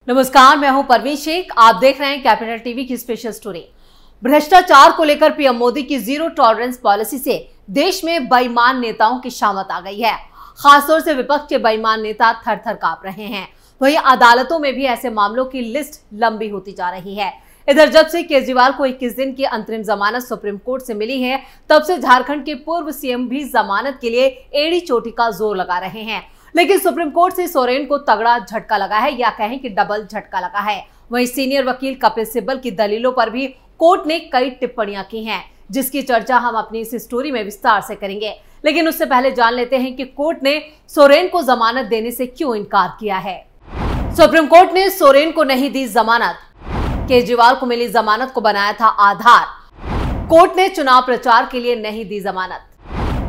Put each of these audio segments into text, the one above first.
नमस्कार, मैं हूं परवीन शेख। आप देख रहे हैं कैपिटल टीवी की स्पेशल स्टोरी। भ्रष्टाचार को लेकर पीएम मोदी की जीरो टॉलरेंस पॉलिसी से देश में बेईमान नेताओं की शामत आ गई है। खासतौर से विपक्ष के बेईमान नेता थर थर कांप रहे हैं। वहीं अदालतों में भी ऐसे मामलों की लिस्ट लंबी होती जा रही है। इधर जब से केजरीवाल को 21 दिन की अंतरिम जमानत सुप्रीम कोर्ट से मिली है, तब से झारखंड के पूर्व सीएम भी जमानत के लिए एड़ी चोटी का जोर लगा रहे हैं। लेकिन सुप्रीम कोर्ट से सोरेन को तगड़ा झटका लगा है, या कहें कि डबल झटका लगा है। वहीं सीनियर वकील कपिल सिब्बल की दलीलों पर भी कोर्ट ने कई टिप्पणियां की हैं, जिसकी चर्चा हम अपनी इस स्टोरी में विस्तार से करेंगे। लेकिन उससे पहले जान लेते हैं कि कोर्ट ने सोरेन को जमानत देने से क्यों इनकार किया है। सुप्रीम कोर्ट ने सोरेन को नहीं दी जमानत, केजरीवाल को मिली जमानत को बनाया था आधार। कोर्ट ने चुनाव प्रचार के लिए नहीं दी जमानत।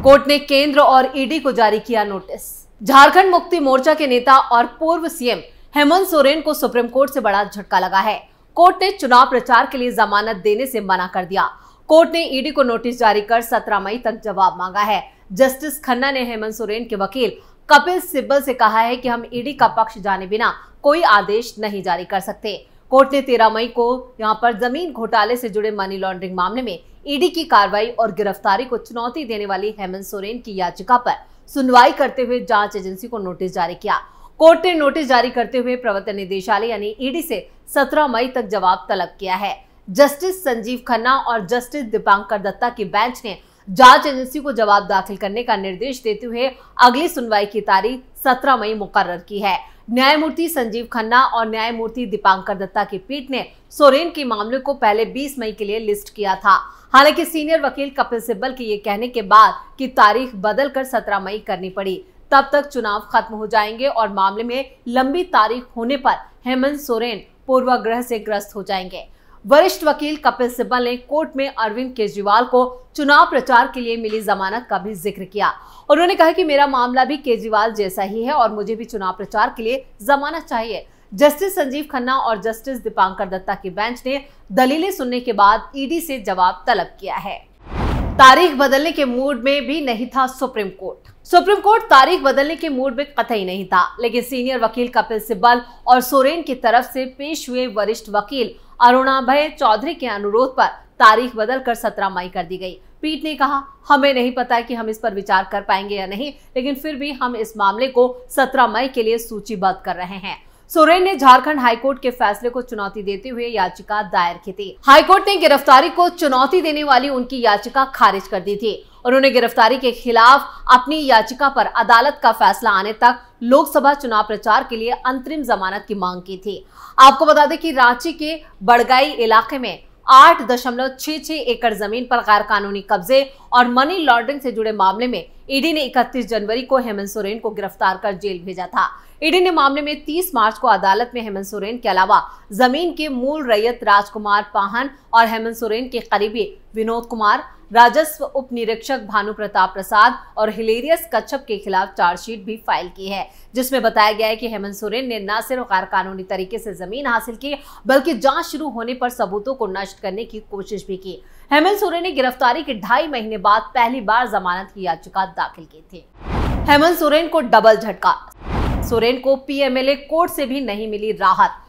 कोर्ट ने केंद्र और ईडी को जारी किया नोटिस। झारखंड मुक्ति मोर्चा के नेता और पूर्व सीएम हेमंत सोरेन को सुप्रीम कोर्ट से बड़ा झटका लगा है। कोर्ट ने चुनाव प्रचार के लिए जमानत देने से मना कर दिया। कोर्ट ने ईडी को नोटिस जारी कर 17 मई तक जवाब मांगा है। जस्टिस खन्ना ने हेमंत सोरेन के वकील कपिल सिब्बल से कहा है कि हम ईडी का पक्ष जाने बिना कोई आदेश नहीं जारी कर सकते। कोर्ट ने 13 मई को यहां पर जमीन घोटाले से जुड़े मनी लॉन्ड्रिंग मामले में ईडी की कार्रवाई और गिरफ्तारी को चुनौती देने वाली हेमंत सोरेन की याचिका पर सुनवाई करते हुए जांच एजेंसी को नोटिस जारी किया। कोर्ट ने नोटिस जारी करते हुए प्रवर्तन निदेशालय यानी ईडी से 17 मई तक जवाब तलब किया है। जस्टिस संजीव खन्ना और जस्टिस दीपांकर दत्ता की बेंच ने जांच एजेंसी को जवाब दाखिल करने का निर्देश देते हुए अगली सुनवाई की तारीख 17 मई मुकर्रर की है। न्यायमूर्ति संजीव खन्ना और न्यायमूर्ति दीपांकर दत्ता की पीठ ने सोरेन के मामले को पहले 20 मई के लिए लिस्ट किया था। हालांकि सीनियर वकील कपिल सिब्बल के ये कहने के बाद कि तारीख बदलकर 17 मई करनी पड़ी, तब तक चुनाव खत्म हो जाएंगे और मामले में लंबी तारीख होने पर हेमंत सोरेन पूर्वाग्रह से ग्रस्त हो जाएंगे। वरिष्ठ वकील कपिल सिब्बल ने कोर्ट में अरविंद केजरीवाल को चुनाव प्रचार के लिए मिली जमानत का भी जिक्र किया। उन्होंने कहा कि मेरा मामला भी केजरीवाल जैसा ही है और मुझे भी चुनाव प्रचार के लिए जमानत चाहिए। जस्टिस संजीव खन्ना और जस्टिस दीपांकर दत्ता की बेंच ने दलीलें सुनने के बाद ईडी से जवाब तलब किया है। तारीख बदलने के मूड में भी नहीं था सुप्रीम कोर्ट। सुप्रीम कोर्ट तारीख बदलने के मूड में कतई नहीं था, लेकिन सीनियर वकील कपिल सिब्बल और सोरेन की तरफ से पेश हुए वरिष्ठ वकील अरुणाभय चौधरी के अनुरोध पर तारीख बदलकर 17 मई कर दी गई। पीठ ने कहा, हमें नहीं पता कि हम इस पर विचार कर पाएंगे या नहीं, लेकिन फिर भी हम इस मामले को 17 मई के लिए सूचीबद्ध कर रहे हैं। सोरेन ने झारखंड हाईकोर्ट के फैसले को चुनौती देते हुए याचिका दायर की थी। हाईकोर्ट ने गिरफ्तारी को चुनौती देने वाली उनकी याचिका खारिज कर दी थी। उन्होंने गिरफ्तारी के खिलाफ अपनी याचिका पर अदालत का फैसला आने तक लोकसभा चुनाव प्रचार के लिए अंतरिम जमानत की मांग की थी। आपको बता दें कि रांची के बड़गाई इलाके में 8.66 एकड़ जमीन पर गैर कानूनी कब्जे और मनी लॉन्ड्रिंग से जुड़े मामले में ईडी ने 31 जनवरी को हेमंत सोरेन को गिरफ्तार कर जेल भेजा था। ईडी ने मामले में 30 मार्च को अदालत में हेमंत सोरेन के अलावा जमीन के मूल रैयत राजकुमार पाहन और हेमंत सोरेन के करीबी विनोद कुमार, राजस्व उप निरीक्षक भानु प्रताप प्रसाद और हिलेरियस कच्छप के खिलाफ चार्जशीट भी फाइल की है, जिसमें बताया गया है कि हेमंत सोरेन ने न सिर्फ गैर कानूनी तरीके से जमीन हासिल की, बल्कि जांच शुरू होने पर सबूतों को नष्ट करने की कोशिश भी की। हेमंत सोरेन ने गिरफ्तारी के 2.5 महीने बाद पहली बार जमानत की याचिका दाखिल की थी। हेमंत सोरेन को डबल झटका। सोरेन को पीएमएलए कोर्ट से भी नहीं मिली राहत।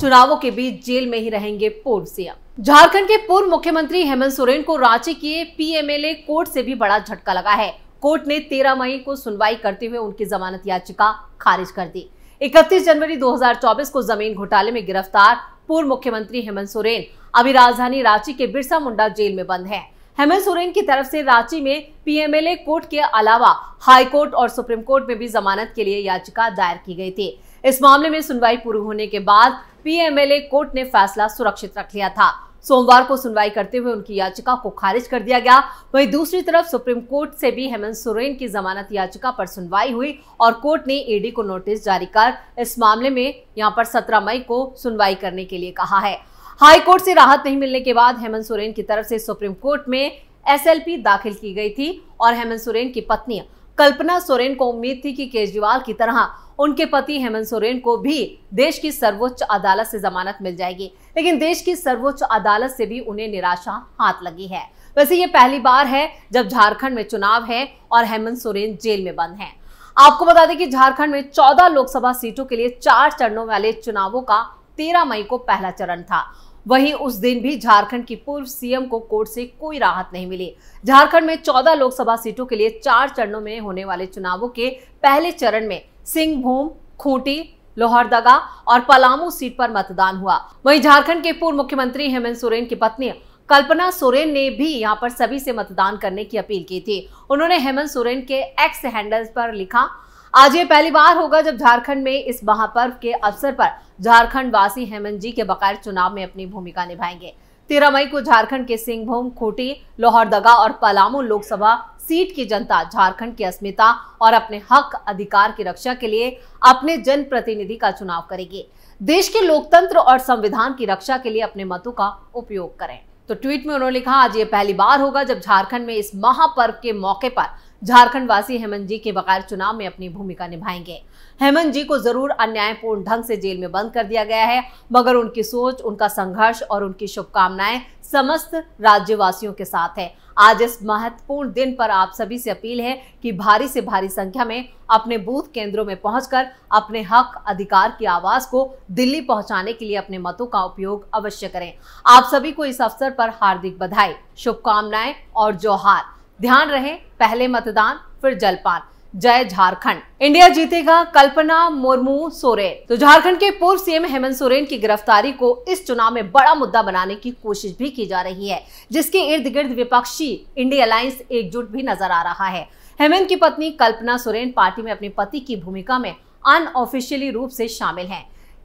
चुनावों के बीच जेल में ही रहेंगे पूर्व सीएम। झारखंड के पूर्व मुख्यमंत्री हेमंत सोरेन को रांची के पीएमएलए कोर्ट से भी बड़ा झटका लगा है। कोर्ट ने 13 मई को सुनवाई करते हुए उनकी जमानत याचिका खारिज कर दी। 31 जनवरी 2024 को जमीन घोटाले में गिरफ्तार पूर्व मुख्यमंत्री हेमंत सोरेन अभी राजधानी रांची के बिरसा मुंडा जेल में बंद है। हेमंत सोरेन की तरफ से रांची में पीएमएलए कोर्ट के अलावा हाई कोर्ट और सुप्रीम कोर्ट में भी जमानत के लिए याचिका दायर की गई थी। इस मामले में सुनवाई पूरी होने के बाद पीएमएलए कोर्ट ने फैसला सुरक्षित रख लिया था। सोमवार को सुनवाई करते हुए उनकी याचिका को खारिज कर दिया गया। वहीं दूसरी तरफ सुप्रीम कोर्ट से भी हेमंत सोरेन की जमानत याचिका पर सुनवाई हुई और कोर्ट ने ईडी को नोटिस जारी कर इस मामले में यहां पर 17 मई को सुनवाई करने के लिए कहा है। हाई कोर्ट से राहत नहीं मिलने के बाद हेमंत सोरेन की तरफ से सुप्रीम कोर्ट में एसएलपी दाखिल की गई थी और हेमंत सोरेन की पत्नी कल्पना सोरेन को उम्मीद थी कि केजरीवाल की तरह उनके पति हेमंत सोरेन को भी देश की सर्वोच्च अदालत से जमानत मिल जाएगी, लेकिन देश की सर्वोच्च अदालत से भी उन्हें निराशा हाथ लगी है। वैसे ये पहली बार है जब झारखंड में चुनाव है और हेमंत सोरेन जेल में बंद हैं। आपको बता दें कि झारखंड में 14 लोकसभा सीटों के लिए 4 चरणों वाले चुनावों का 13 मई को पहला चरण था। वहीं उस दिन भी झारखंड की पूर्व सीएम को कोर्ट से कोई राहत नहीं मिली। झारखंड में 14 लोकसभा सीटों के लिए 4 चरणों में होने वाले चुनावों के पहले चरण में सिंहभूम, खूंटी, लोहरदगा और पलामू सीट पर मतदान हुआ। वहीं झारखंड के पूर्व मुख्यमंत्री हेमंत सोरेन की पत्नी कल्पना सोरेन ने भी यहां पर सभी से मतदान करने की अपील की थी। उन्होंने हेमंत सोरेन के एक्स हैंडल पर लिखा, आज ये पहली बार होगा जब झारखंड में इस महापर्व के अवसर पर झारखंड वासी हेमंत जी के बकायर चुनाव में अपनी भूमिका निभाएंगे। 13 मई को झारखंड के सिंहभूम, खूंटी, लोहरदगा और पलामू लोकसभा सीट की जनता झारखंड की अस्मिता और अपने हक अधिकार की रक्षा के लिए अपने जनप्रतिनिधि का चुनाव करेगी। देश के लोकतंत्र और संविधान की रक्षा के लिए अपने मतों का उपयोग करें। तो ट्वीट में उन्होंने लिखा, आज ये पहली बार होगा जब झारखंड में इस महापर्व के मौके पर झारखंड वासी हेमंत जी के बकायर चुनाव में अपनी भूमिका निभाएंगे। हेमंत जी को जरूर अन्यायपूर्ण ढंग से जेल में बंद कर दिया गया है, मगर उनकी सोच, उनका संघर्ष और उनकी शुभकामनाएं समस्त राज्यवासियों के साथ है। आज इस महत्वपूर्ण दिन पर आप सभी से अपील है कि भारी से भारी संख्या में अपने बूथ केंद्रों में पहुंचकर अपने हक अधिकार की आवाज को दिल्ली पहुंचाने के लिए अपने मतों का उपयोग अवश्य करें। आप सभी को इस अवसर पर हार्दिक बधाई, शुभकामनाएं और जोहार। ध्यान रहे, पहले मतदान फिर जलपान। जय झारखंड, इंडिया जीतेगा, कल्पना मुर्मू सोरेन। तो झारखंड के पूर्व सीएम हेमंत सोरेन की गिरफ्तारी को इस चुनाव में बड़ा मुद्दा बनाने की कोशिश भी की जा रही है, जिसके इर्द गिर्द विपक्षी इंडिया अलायंस एकजुट भी नजर आ रहा है। हेमंत की पत्नी कल्पना सोरेन पार्टी में अपने पति की भूमिका में अनऑफिशियली रूप से शामिल हैं।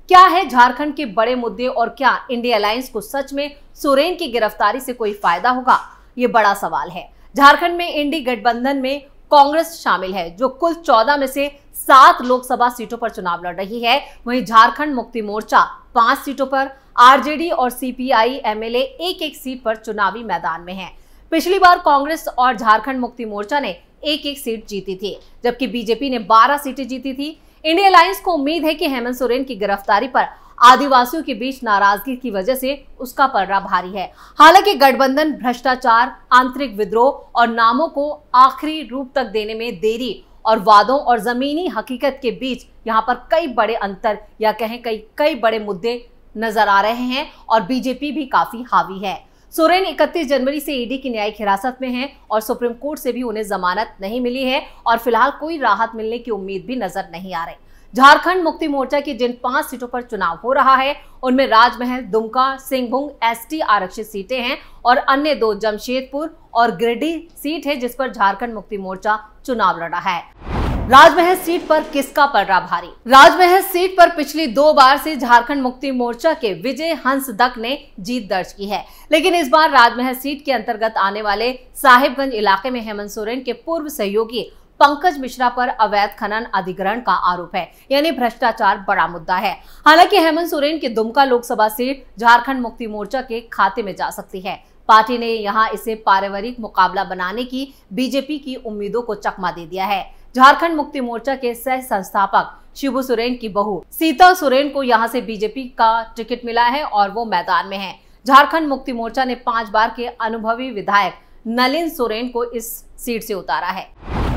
क्या है झारखंड के बड़े मुद्दे और क्या इंडिया अलायंस को सच में सोरेन की गिरफ्तारी से कोई फायदा होगा, ये बड़ा सवाल है। झारखंड में इंडी गठबंधन में कांग्रेस शामिल है, जो कुल 14 में से 7 लोकसभा सीटों पर चुनाव लड़ रही है। वहीं झारखंड मुक्ति मोर्चा 5 सीटों पर, आरजेडी और सीपीआई एमएलए एक-एक सीट पर चुनावी मैदान में है। पिछली बार कांग्रेस और झारखंड मुक्ति मोर्चा ने एक-एक सीट जीती थी, जबकि बीजेपी ने 12 सीटें जीती थी। इंडिया अलायंस को उम्मीद है कि हेमंत सोरेन की गिरफ्तारी पर आदिवासियों के बीच नाराजगी की वजह से उसका पलड़ा भारी है। हालांकि गठबंधन भ्रष्टाचार, आंतरिक विद्रोह और नामों को आखिरी रूप तक देने में देरी और वादों और जमीनी हकीकत के बीच यहाँ पर कई बड़े अंतर या कहें कई बड़े मुद्दे नजर आ रहे हैं और बीजेपी भी काफी हावी है। सोरेन 31 जनवरी से ईडी की न्यायिक हिरासत में हैं और सुप्रीम कोर्ट से भी उन्हें जमानत नहीं मिली है और फिलहाल कोई राहत मिलने की उम्मीद भी नजर नहीं आ रही। झारखंड मुक्ति मोर्चा की जिन 5 सीटों पर चुनाव हो रहा है उनमें राजमहल, दुमका, सिंहभूम एसटी आरक्षित सीटें हैं और अन्य 2 जमशेदपुर और गिरिडीह सीट है जिस पर झारखंड मुक्ति मोर्चा चुनाव लड़ा है। राजमहल सीट पर किसका पलड़ा भारी? राजमहल सीट पर पिछली 2 बार से झारखंड मुक्ति मोर्चा के विजय हंसदक ने जीत दर्ज की है, लेकिन इस बार राजमहल सीट के अंतर्गत आने वाले साहिबगंज इलाके में हेमंत सोरेन के पूर्व सहयोगी पंकज मिश्रा पर अवैध खनन अधिग्रहण का आरोप है, यानी भ्रष्टाचार बड़ा मुद्दा है। हालांकि हेमंत सोरेन की दुमका लोकसभा सीट झारखंड मुक्ति मोर्चा के खाते में जा सकती है। पार्टी ने यहां इसे पारिवारिक मुकाबला बनाने की बीजेपी की उम्मीदों को चकमा दे दिया है। झारखंड मुक्ति मोर्चा के सह संस्थापक शिबू सोरेन की बहू सीता सोरेन को यहां से बीजेपी का टिकट मिला है और वो मैदान में है। झारखंड मुक्ति मोर्चा ने 5 बार के अनुभवी विधायक नलिन सोरेन को इस सीट से उतारा है।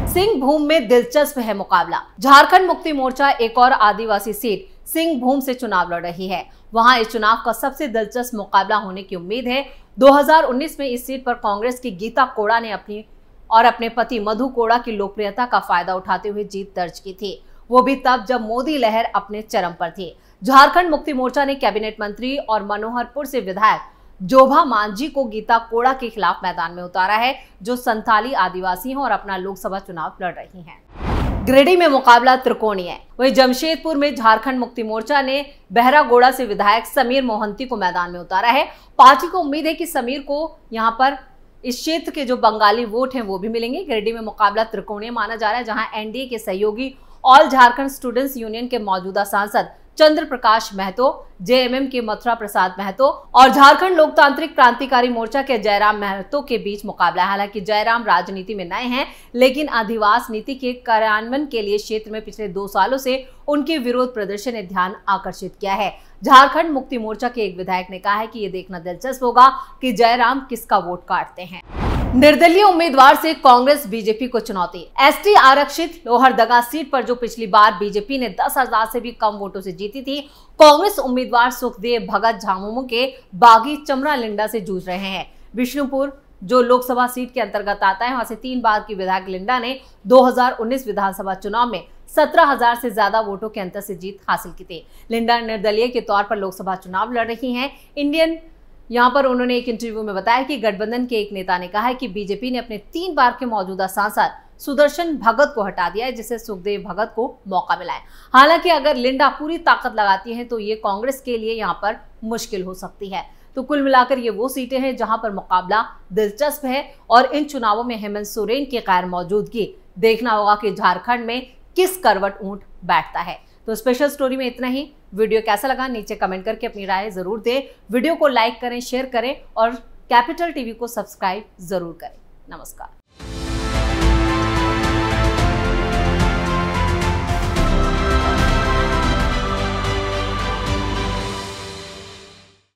सिंहभूम में दिलचस्प है मुकाबला। झारखंड मुक्ति मोर्चा एक और आदिवासी सीट सिंहभूम से चुनाव लड़ रही है। वहां इस चुनाव का सबसे दिलचस्प मुकाबला होने की उम्मीद है। 2019 में इस सीट पर कांग्रेस की गीता कोड़ा ने अपने पति मधु कोड़ा की लोकप्रियता का फायदा उठाते हुए जीत दर्ज की थी, वो भी तब जब मोदी लहर अपने चरम पर थी। झारखंड मुक्ति मोर्चा ने कैबिनेट मंत्री और मनोहरपुर से विधायक जोभा मांझी को गीता कोड़ा के खिलाफ मैदान में उतारा है, जो संथाली आदिवासी हैं और अपना लोकसभा चुनाव लड़ रही हैं। गिरिडीह में मुकाबला त्रिकोणीय है। वहीं जमशेदपुर में झारखंड मुक्ति मोर्चा ने बहरागोड़ा से विधायक समीर मोहंती को मैदान में उतारा है। पार्टी को उम्मीद है कि समीर को यहां पर इस क्षेत्र के जो बंगाली वोट हैं वो भी मिलेंगे। गिरिडीह में मुकाबला त्रिकोणीय माना जा रहा है, जहां एनडीए के सहयोगी ऑल झारखंड स्टूडेंट्स यूनियन के मौजूदा सांसद चंद्र प्रकाश महतो, जेएमएम के मथुरा प्रसाद महतो और झारखंड लोकतांत्रिक क्रांतिकारी मोर्चा के जयराम महतो के बीच मुकाबला है। हालांकि जयराम राजनीति में नए हैं, लेकिन अधिवास नीति के कार्यान्वयन के लिए क्षेत्र में पिछले 2 सालों से उनके विरोध प्रदर्शन ने ध्यान आकर्षित किया है। झारखंड मुक्ति मोर्चा के एक विधायक ने कहा है कि ये देखना दिलचस्प होगा कि जयराम किसका वोट काटते हैं। निर्दलीय उम्मीदवार से कांग्रेस बीजेपी को चुनौती। एसटी आरक्षित लोहरदगा सीट पर जो पिछली बार बीजेपी ने 10,000 से भी कम वोटों से जीती थी, कांग्रेस उम्मीदवार सुखदेव भगत झामुमो के बागी चमरा लिंडा से जूझ रहे हैं। विष्णुपुर जो लोकसभा सीट के अंतर्गत आता है, वहां से 3 बार की विधायक लिंडा ने 2019 विधानसभा चुनाव में 17,000 से ज्यादा वोटों के अंतर से जीत हासिल की थी। लिंडा निर्दलीय के तौर पर लोकसभा चुनाव लड़ रही हैं। यहाँ पर उन्होंने एक इंटरव्यू में बताया कि गठबंधन के एक नेता ने कहा है कि बीजेपी ने अपने 3 बार के मौजूदा सांसद सुदर्शन भगत को हटा दिया है, जिससे सुखदेव भगत को मौका मिला है। हालांकि अगर लिंडा पूरी ताकत लगाती है तो ये कांग्रेस के लिए यहाँ पर मुश्किल हो सकती है। तो कुल मिलाकर ये वो सीटें हैं जहां पर मुकाबला दिलचस्प है और इन चुनावों में हेमंत सोरेन की गैर मौजूदगी देखना होगा कि झारखंड में किस करवट ऊंट बैठता है। तो स्पेशल स्टोरी में इतना ही। वीडियो कैसा लगा नीचे कमेंट करके अपनी राय जरूर दें। वीडियो को लाइक करें, शेयर करें और कैपिटल टीवी को सब्सक्राइब जरूर करें। नमस्कार।